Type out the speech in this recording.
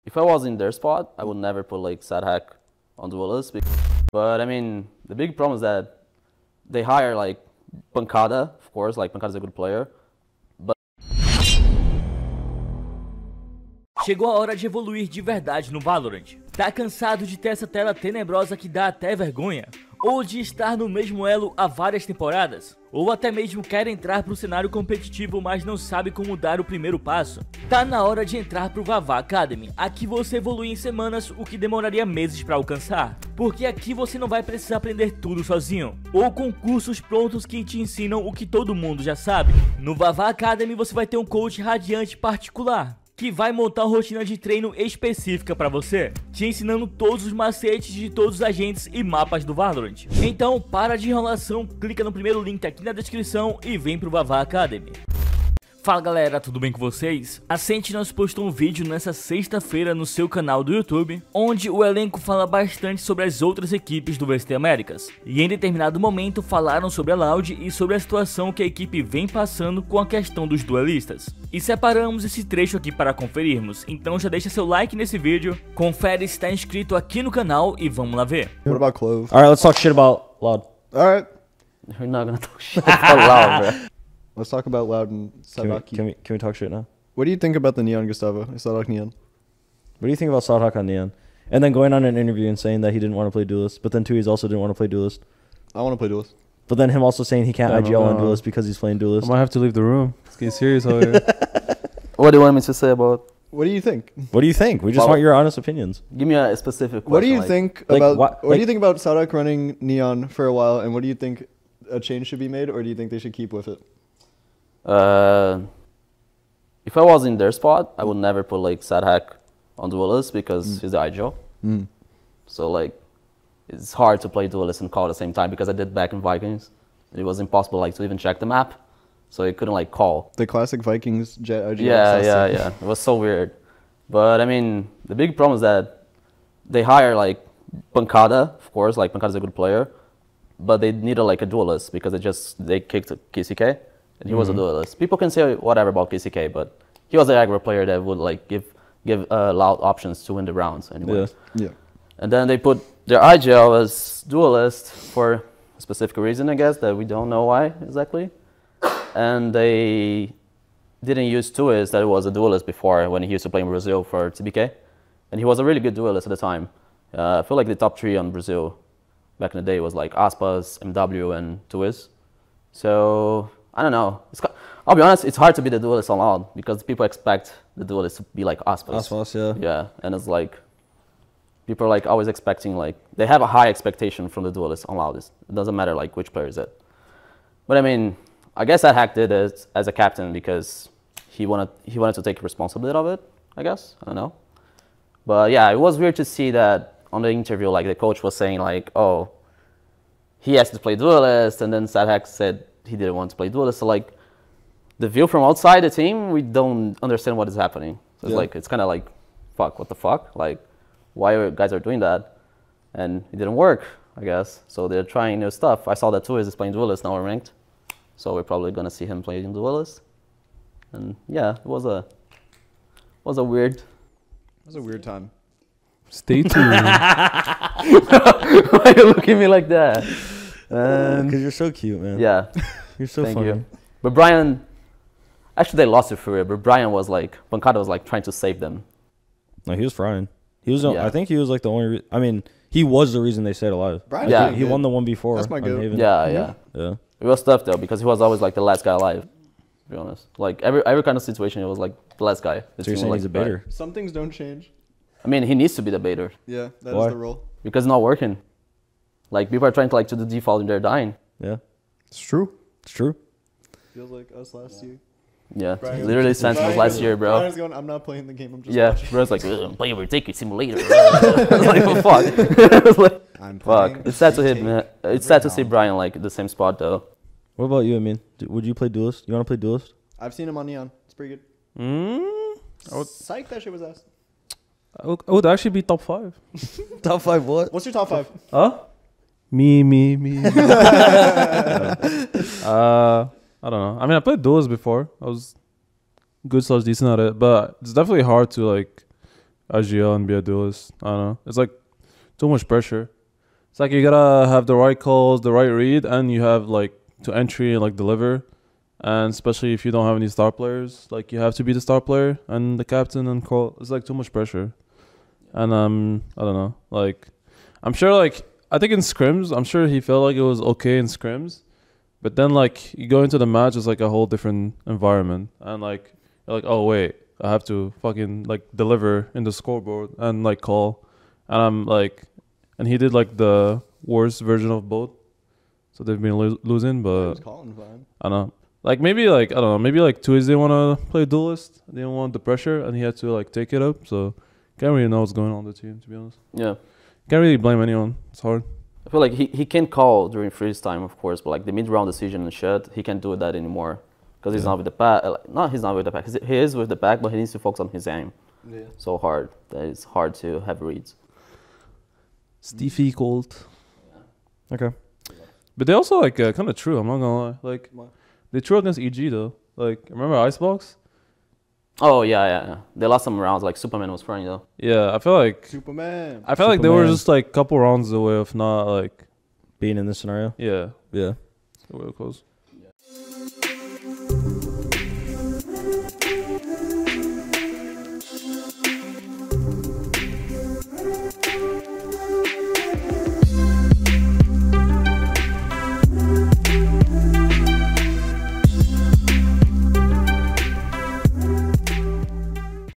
If I was in their spot, I would never put like SatHack on Duelist. But I mean, the big problem is that they hire like Pancada, of course, like Pancada's a good player. Chegou a hora de evoluir de verdade no Valorant. Tá cansado de ter essa tela tenebrosa que dá até vergonha? Ou de estar no mesmo elo há várias temporadas? Ou até mesmo quer entrar pro cenário competitivo, mas não sabe como dar o primeiro passo? Tá na hora de entrar pro Vavá Academy. Aqui você evolui em semanas o que demoraria meses pra alcançar. Porque aqui você não vai precisar aprender tudo sozinho, ou com cursos prontos que te ensinam o que todo mundo já sabe. No Vavá Academy você vai ter um coach radiante particular, que vai montar uma rotina de treino específica pra você, te ensinando todos os macetes de todos os agentes e mapas do Valorant. Então, para de enrolação, clica no primeiro link aqui na descrição e vem pro Vavá Academy. Fala galera, tudo bem com vocês? A Sentinels postou um vídeo nessa sexta-feira no seu canal do YouTube, onde o elenco fala bastante sobre as outras equipes do VST Américas. E em determinado momento falaram sobre a Loud e sobre a situação que a equipe vem passando com a questão dos duelistas. E separamos esse trecho aqui para conferirmos, então já deixa seu like nesse vídeo, confere se está inscrito aqui no canal e vamos lá ver. What about Clove? Alright, let's talk shit about Loud. Alright, We're not gonna talk shit about Loud, bro. let's talk about Loud and Sadaki. Can we talk shit now? What do you think about the Neon Gustavo? Sadak Neon. What do you think about SatHack on Neon? And then going on an interview and saying that he didn't want to play Duelist, but then Tui's also didn't want to play Duelist. I want to play Duelist. But then him also saying he can't Yeah, IGL on no. Duelist because he's playing I Duelist. might have to leave the room. It's getting serious out here. What do you want me to say about? What do you think? What do you think? We just Well- want your honest opinions. Give me a specific question. What do you like, think like, about what- what do you like- think about Sadak running Neon for a while, and what do you think a change should be made, or do you think they should keep with it? If I was in their spot, I would never put like SatHack on Duelist because he's the IGL. So like, it's hard to play Duelist and call at the same time because I did back in Vikings. It was impossible like to even check the map, so I couldn't like call. The classic Vikings Jet IGL. Yeah. It was so weird. But I mean, the big problem is that they hire like Pancada, of course, like Pancada's a good player, but they needed like a duelist because they kicked KCK, and he was a duelist. People can say whatever about KCK, but he was an aggro player that would like give Loud options to win the rounds anyway. Yeah. And then they put their IGL as duelist for a specific reason, I guess, that we don't know why exactly. And they didn't use Tuis that was a duelist before when he used to play in Brazil for TBK. And he was a really good duelist at the time. I feel like the top three on Brazil back in the day was like Aspas, MW, and Tuis. So, I don't know. I'll be honest, it's hard to be the duelist on Loud because people expect the duelist to be like Aspas. Aspas, yeah. Yeah, and it's like, people are like always expecting like, they have a high expectation from the duelist on Loudest. It doesn't matter like which player is it. But I mean, I guess SatHack did it as a captain because he wanted to take responsibility of it, I guess. I don't know. But yeah, it was weird to see that on the interview, like the coach was saying like, oh, he has to play duelist, and then SatHack said he didn't want to play duelist. So like, the view from outside the team, we don't understand what is happening. So it's like, it's kind of like, fuck, what the fuck? Like, why are guys are doing that? And it didn't work, I guess. So they're trying new stuff. I saw that Tuis is playing duelist now, we're ranked. So we're probably gonna see him playing duelist. And yeah, it was a weird. It was a weird time. Stay tuned. Why you look at me like that? Because you're so cute, man. Yeah, You're so thank funny. you. But Brian, actually they lost it for it. But Brian was like, Pancada was like trying to save them. No, he was frying. He was. Yeah. I think he was like the only. I mean, he was the reason they stayed alive. Brian's Yeah. pretty He good. won the one before. That's my on goat. Haven. Yeah. Yeah. It was tough though because he was always like the last guy alive. To be honest, like every kind of situation, it was like the last guy. The So you're team saying was, he's a like, baiter? Some things don't change. I mean, he needs to be the baiter Yeah, that is Why? the role. because it's not working. Like people are trying to like to the default and they're dying. Yeah. It's true. It's true. Feels like us last year. Yeah, Brian- literally Sentinels Brian last is- year, bro. Brian's going, I'm not playing the game, I'm just Yeah, watching. bro's like, I'm playing Retake Simulator. I was like, well, fuck. I was like, I'm fuck. playing It's sad to Retake hit. It's sad to see now. Brian like at the same spot though. What about you? I mean, would you play Duelist? You want to play Duelist? I've seen him on Neon. It's pretty good. I would- Psych, that shit was ass. I would actually be top 5. Top 5 what? What's your top 5? Huh? Me. I don't know. I mean, I played duels before. I was good slash decent at it, but it's definitely hard to like IGL and be a duelist. I don't know. It's like too much pressure. It's like you gotta have the right calls, the right read, and you have like to entry and like deliver. And especially if you don't have any star players, like you have to be the star player and the captain and call. It's like too much pressure. And I don't know. Like, I'm sure like I think in scrims, I'm sure he felt like it was okay in scrims, but then like you go into the match, it's like a whole different environment, and like you're like, oh wait, I have to fucking like deliver in the scoreboard and like call, and I'm like, and he did like the worst version of both, so they've been losing, He but was calling fine. I don't know. Like maybe like I don't know. Maybe like Twiz didn't want to play duelist. They didn't want the pressure, and he had to like take it up. So can't really know what's going on with the team, to be honest. Yeah. Can't really blame anyone. It's hard. I feel like he can call during freeze time, of course, but like the mid-round decision and shit, he can't do that anymore because he's not with the pack. He's not with the pack. He is with the pack, but he needs to focus on his aim. Yeah. So hard that it's hard to have reads. Stevie cold. Okay. But they also like kind of true. I'm not gonna lie. Like What? they true against EG though. Like remember Icebox? Oh yeah. They lost some rounds. Like Superman was funny though. Yeah, I feel like Superman. I felt like they were Superman. just like couple rounds away of not like Being in this scenario. yeah. Yeah. Real close.